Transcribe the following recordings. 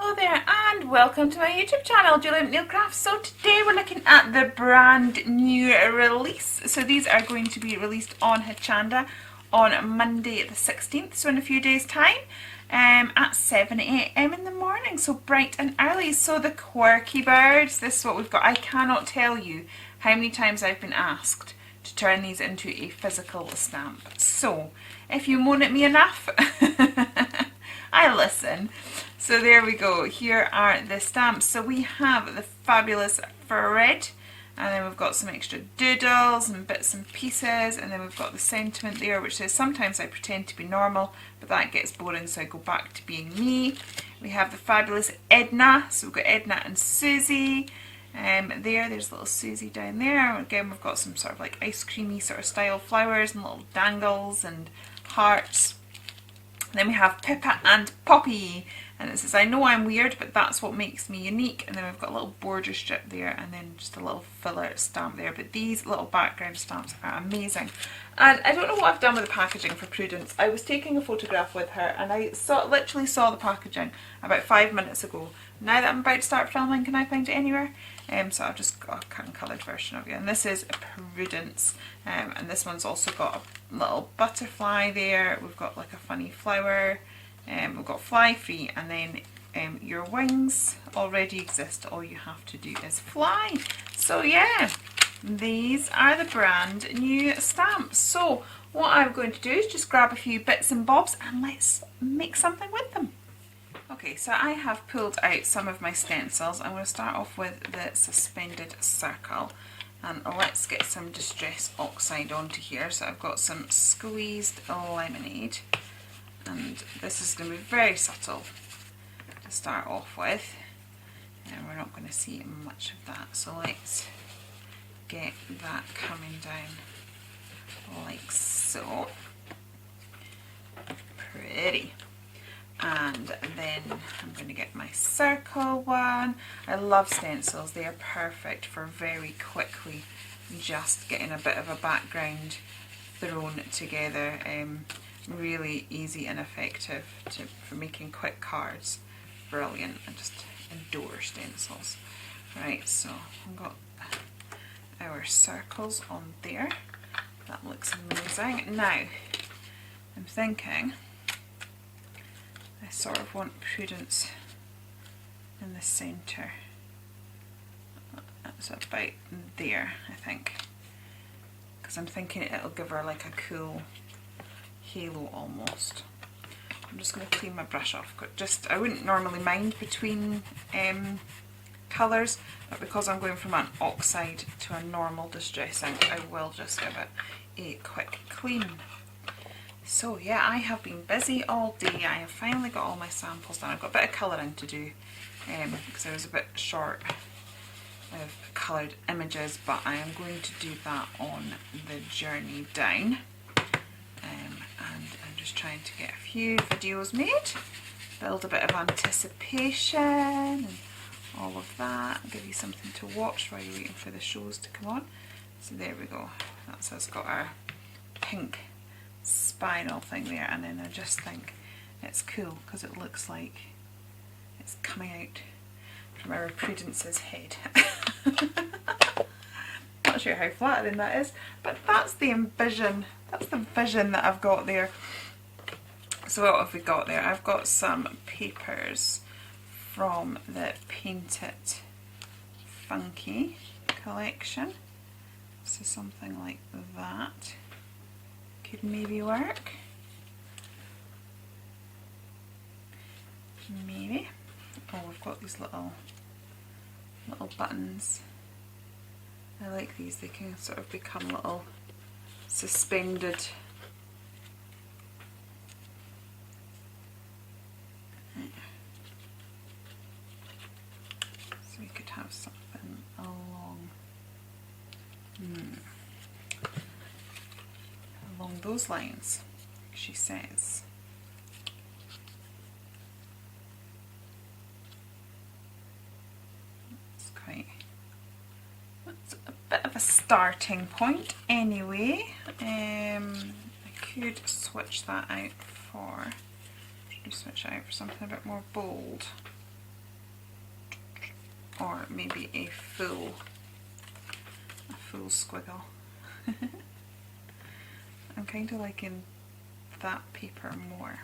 Hello there and welcome to my YouTube channel, Julie Nail Crafts. So today we're looking at the brand new release. So these are going to be released on Hochanda on Monday the 16th, so in a few days time, at 7 AM in the morning, so bright and early. So the Quirky birds, this is what we've got. I cannot tell you how many times I've been asked to turn these into a physical stamp. So if you moan at me enough, I listen. So there we go, here are the stamps. So we have the fabulous Red, and then we've got some extra doodles and bits and pieces, and then we've got the sentiment there which says sometimes I pretend to be normal but that gets boring so I go back to being me. We have the fabulous Edna, so we've got Edna and Susie. There's little Susie down there. Again, we've got some sort of like ice creamy sort of style flowers and little dangles and hearts. Then we have Pippa and Poppy, and it says, I know I'm weird, but that's what makes me unique. And then we've got a little border strip there, and then just a little filler stamp there. But these little background stamps are amazing. And I don't know what I've done with the packaging for Prudence. I was taking a photograph with her, and I literally saw the packaging about 5 minutes ago. Now that I'm about to start filming, can I find it anywhere? So I've just got a cut and coloured version of it. And this is Prudence. And this one's also got a little butterfly there. We've got like a funny flower. We've got fly free, and then your wings already exist. All you have to do is fly. So yeah, these are the brand new stamps. So what I'm going to do is just grab a few bits and bobs and let's make something with them. Okay, so I have pulled out some of my stencils. I'm going to start off with the suspended circle, and let's get some Distress Oxide onto here. So I've got some squeezed lemonade, and this is going to be very subtle to start off with, and we're not going to see much of that. So let's get that coming down like so. Pretty. And then I'm going to get my circle one. I love stencils, they are perfect for very quickly just getting a bit of a background thrown together. Really easy and effective for making quick cards. Brilliant, I just adore stencils. Right, so I've got our circles on there. That looks amazing. Now, I'm thinking I sort of want Prudence in the centre. That's about there, I think. Because I'm thinking it'll give her like a cool halo almost. I'm just going to clean my brush off. I wouldn't normally mind between colours, but because I'm going from an oxide to a normal distress ink, I will just give it a quick clean. So yeah, I have been busy all day. I have finally got all my samples done. I've got a bit of colouring to do because I was a bit short of coloured images, but I am going to do that on the journey down. And I'm just trying to get a few videos made, build a bit of anticipation and all of that, give you something to watch while you're waiting for the shows to come on. So there we go, that's us got our pink spiral thing there, and then I just think it's cool because it looks like it's coming out from our Prudence's head. Not sure how flattering that is, but that's the vision that I've got there. So what have we got there? I've got some papers from the Paint It Funky collection, so something like that could maybe work. Maybe. Oh, we've got these little buttons. I like these, they can sort of become little suspended. So we could have something along along those lines, she says. That's a bit of a starting point anyway. I could switch that out for something a bit more bold. or maybe a full squiggle. I'm kind of liking that paper more.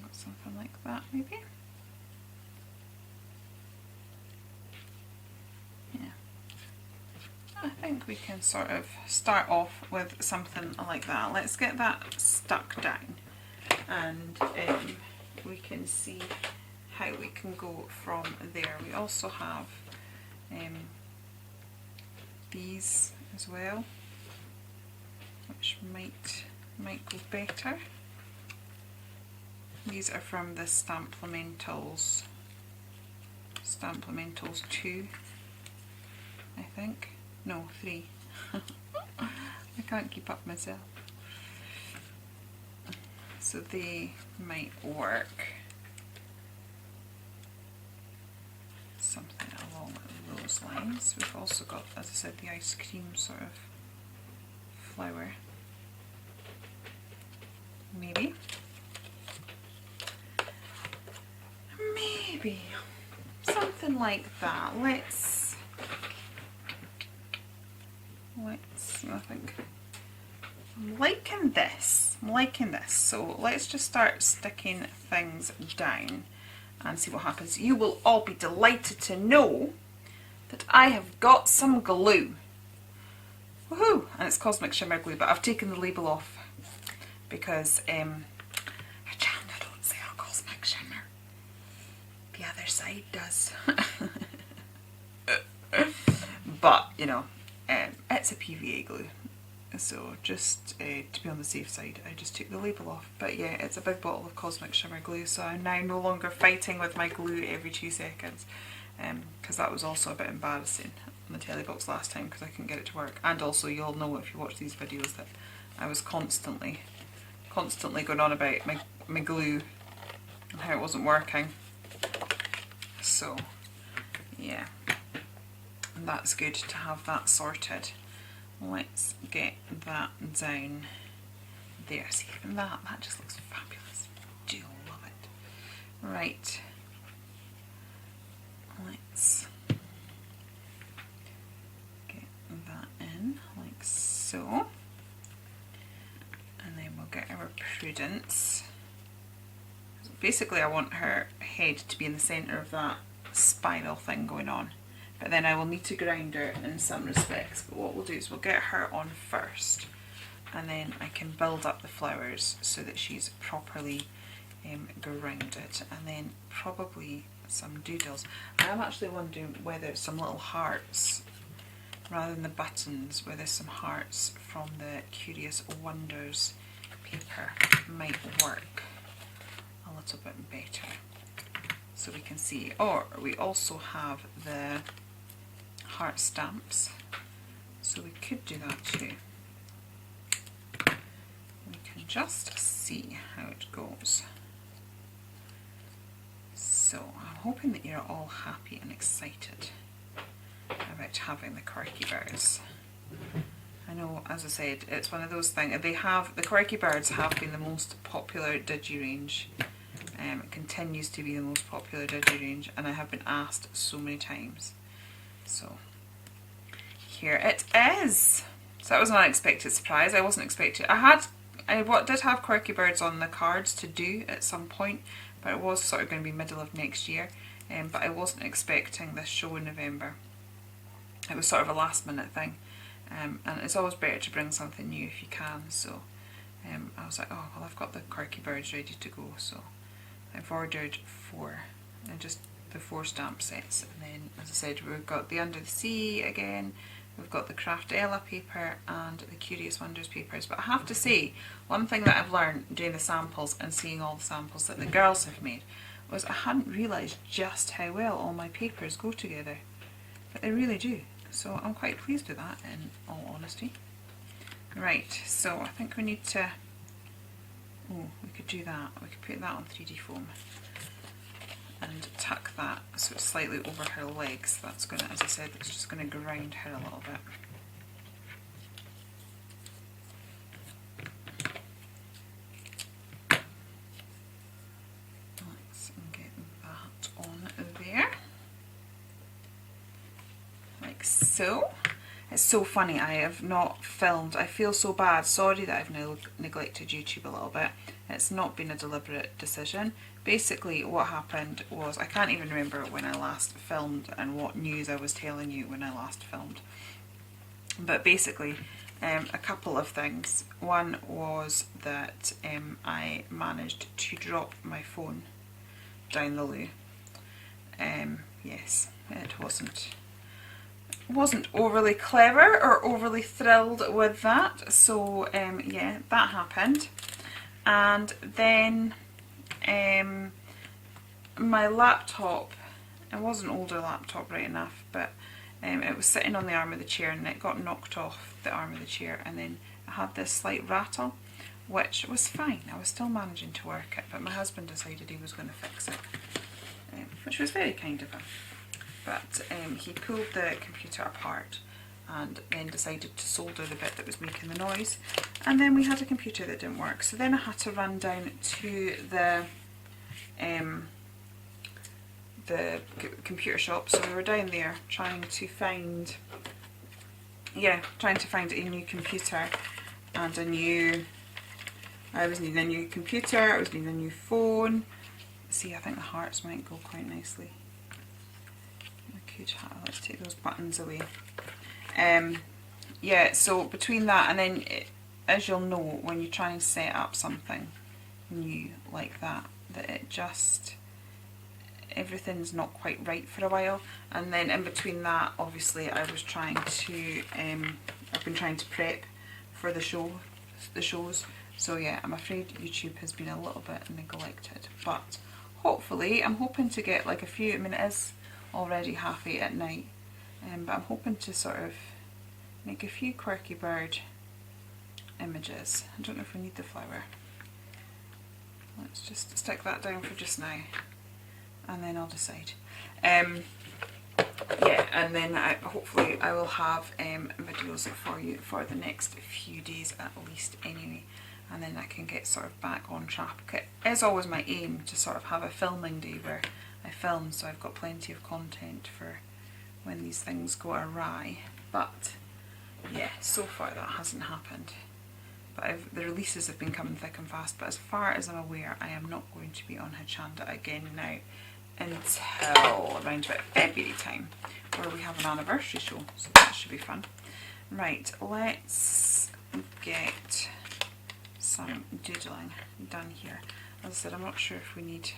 Got something like that maybe. Yeah. I think we can sort of start off with something like that. Let's get that stuck down, and we can see how we can go from there. We also have these as well, which might go better. These are from the Stamplamentals 2, I think. No, 3. I can't keep up myself. So they might work. Something along those lines. We've also got, as I said, the ice cream sort of flower. Maybe. Something like that. Let's I think I'm liking this. So let's just start sticking things down and see what happens. You will all be delighted to know that I have got some glue. Woohoo! And it's Cosmic Shimmer glue, but I've taken the label off because Hochanda don't sell Cosmic Shimmer. The other side does. But, you know, it's a PVA glue. So just to be on the safe side, I just took the label off. But yeah, it's a big bottle of Cosmic Shimmer glue, so I'm now no longer fighting with my glue every 2 seconds. Because that was also a bit embarrassing on the telly box last time because I couldn't get it to work. And also you'll know if you watch these videos that I was constantly going on about my glue and how it wasn't working. So yeah, and that's good to have that sorted. Let's get that down there. See, even that just looks fabulous. I do love it. Right, let's get that in like so, and then we'll get our Prudence. Basically I want her head to be in the centre of that spiral thing going on, but then I will need to grind her in some respects. But what we'll do is we'll get her on first, and then I can build up the flowers so that she's properly grounded, and then probably some doodles. I am actually wondering whether some little hearts rather than the buttons, where there's some hearts from the Curious Wonders paper might work a little bit better, so we can see. Or we also have the heart stamps, so we could do that too. We can just see how it goes. So I'm hoping that you're all happy and excited about having the Quirky birds. I know, as I said, it's one of those things. The Quirky birds have been the most popular digi range. It continues to be the most popular digi range, and I have been asked so many times. So here it is. So that was an unexpected surprise. I wasn't expecting. I did have Quirky birds on the cards to do at some point, but it was sort of going to be middle of next year. But I wasn't expecting this show in November. It was sort of a last minute thing, and it's always better to bring something new if you can. So I was like, oh well, I've got the Quirky birds ready to go. So I've ordered 4, and just the 4 stamp sets, and then, as I said, we've got the Under the Sea again, we've got the Craft Ella paper and the Curious Wonders papers. But I have to say, one thing that I've learned doing the samples and seeing all the samples that the girls have made was I hadn't realised just how well all my papers go together, but they really do. So I'm quite pleased with that, in all honesty. Right, so I think we need to, oh, we could do that. We could put that on 3D foam and tuck that so it's slightly over her legs. That's going to, as I said, it's just going to grind her a little bit. like so. It's so funny, I have not filmed. I feel so bad. Sorry that I've now neglected YouTube a little bit. It's not been a deliberate decision. Basically what happened was, I can't even remember when I last filmed and what news I was telling you when I last filmed. But basically, a couple of things. One was that I managed to drop my phone down the loo. Yes, it wasn't overly clever or overly thrilled with that, so yeah, that happened. And then my laptop, it was an older laptop right enough, but it was sitting on the arm of the chair and it got knocked off the arm of the chair, and then it had this slight rattle, which was fine. I was still managing to work it, but my husband decided he was going to fix it, which was very kind of him. But he pulled the computer apart and then decided to solder the bit that was making the noise, and then we had a computer that didn't work. So then I had to run down to the computer shop. So we were down there trying to find a new computer and I was needing a new computer, I was needing a new phone. See, I think the hearts might go quite nicely. Let's take those buttons away. Yeah, so between that and then, as you'll know, when you try and set up something new like that, it just, everything's not quite right for a while. And then in between that, obviously, I was trying to, I've been trying to prep for the shows. So yeah, I'm afraid YouTube has been a little bit neglected, but hopefully, I'm hoping to get like a few, I mean, it is already 8:30 at night, but I'm hoping to sort of make a few Quirky bird images. I don't know if we need the flower. Let's just stick that down for just now, and then I'll decide. Yeah, and then hopefully I will have videos for you for the next few days at least anyway, and then I can get sort of back on track. It is always my aim to sort of have a filming day where I film, so I've got plenty of content for when these things go awry. But yeah, so far that hasn't happened. But the releases have been coming thick and fast, but as far as I'm aware, I am not going to be on Hochanda again now until around about February time, where we have an anniversary show, so that should be fun. Right, let's get some doodling done here. As I said, I'm not sure if we need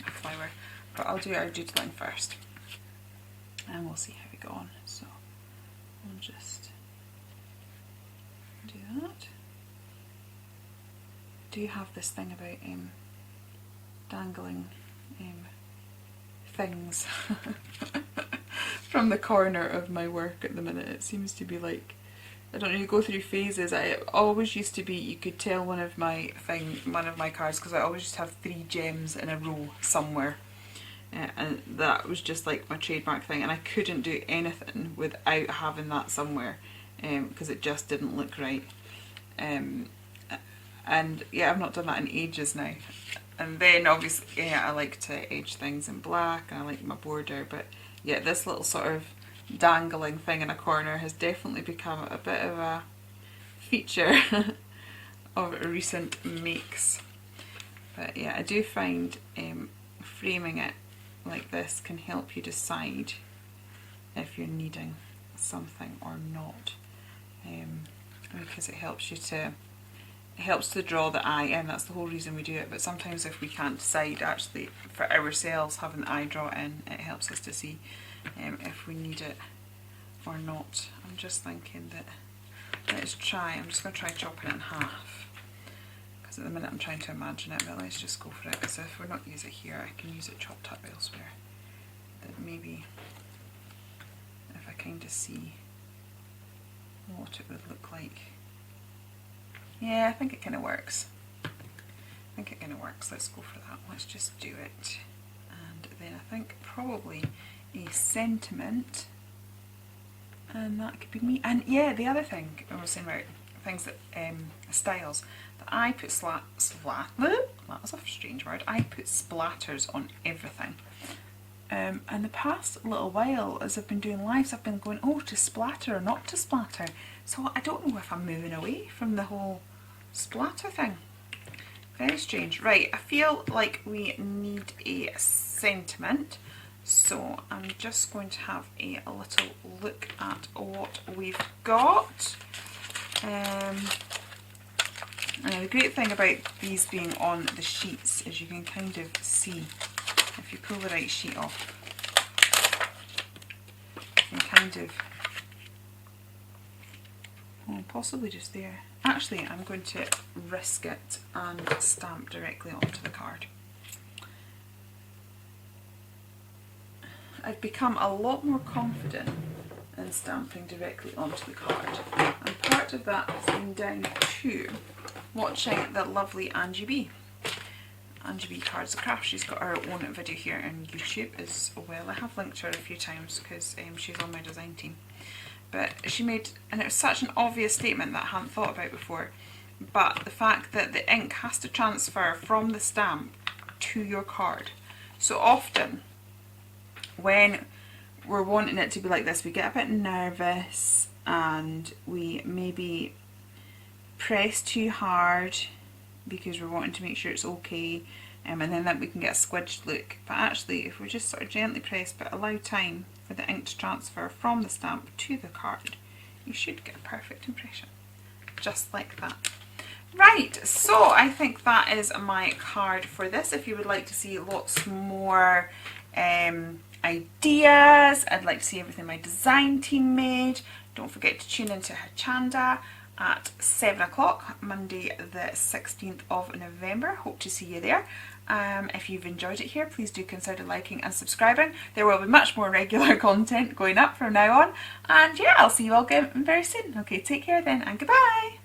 a flower, but I'll do our doodling first and we'll see how we go on. So I'll just do that. Do you have this thing about dangling things from the corner of my work at the minute? It seems to be like, I don't know, you go through phases. I always used to be, you could tell one of my cards, because I always just have 3 gems in a row somewhere. And that was just like my trademark thing, and I couldn't do anything without having that somewhere, because it just didn't look right. And yeah, I've not done that in ages now. And then obviously, yeah, I like to edge things in black, and I like my border, but yeah, this little sort of dangling thing in a corner has definitely become a bit of a feature of recent makes. But yeah, I do find framing it like this can help you decide if you're needing something or not, because it helps to draw the eye in. That's the whole reason we do it. But sometimes if we can't decide, actually for ourselves, having the eye draw in, it helps us to see if we need it or not. I'm just thinking that I'm just going to try chopping it in half, because at the minute I'm trying to imagine it, but let's just go for it. So if we're not using it here, I can use it chopped up elsewhere. That maybe if I kind of see what it would look like. Yeah, I think it kind of works. Let's go for that. Let's just do it. And then I think probably a sentiment, and that could be me. And yeah, the other thing I was saying about things that styles, that I put that was a strange word. I put splatters on everything. in the past little while, as I've been doing lives, I've been going, oh, to splatter or not to splatter. So I don't know if I'm moving away from the whole splatter thing. Very strange. Right, I feel like we need a sentiment. So I'm just going to have a little look at what we've got. And the great thing about these being on the sheets is you can kind of see, if you pull the right sheet off, you can kind of, possibly just there. Actually, I'm going to risk it and stamp directly onto the card. I've become a lot more confident in stamping directly onto the card, and part of that has been down to watching the lovely Angie B. Angie B Cards of Craft. She's got her own video here on YouTube as well. I have linked her a few times because she's on my design team. But she made, and it was such an obvious statement that I hadn't thought about before, but the fact that the ink has to transfer from the stamp to your card. So often when we're wanting it to be like this, we get a bit nervous and we maybe press too hard because we're wanting to make sure it's okay, and then that we can get a squidged look. But actually, if we just sort of gently press but allow time for the ink to transfer from the stamp to the card, you should get a perfect impression, just like that. Right, so I think that is my card for this. If you would like to see lots more ideas, I'd like to see everything my design team made, don't forget to tune into Hochanda at 7 o'clock, Monday the 16th of November. Hope to see you there. If you've enjoyed it here, please do consider liking and subscribing. There will be much more regular content going up from now on. And yeah, I'll see you all again very soon. Okay, take care then, and goodbye.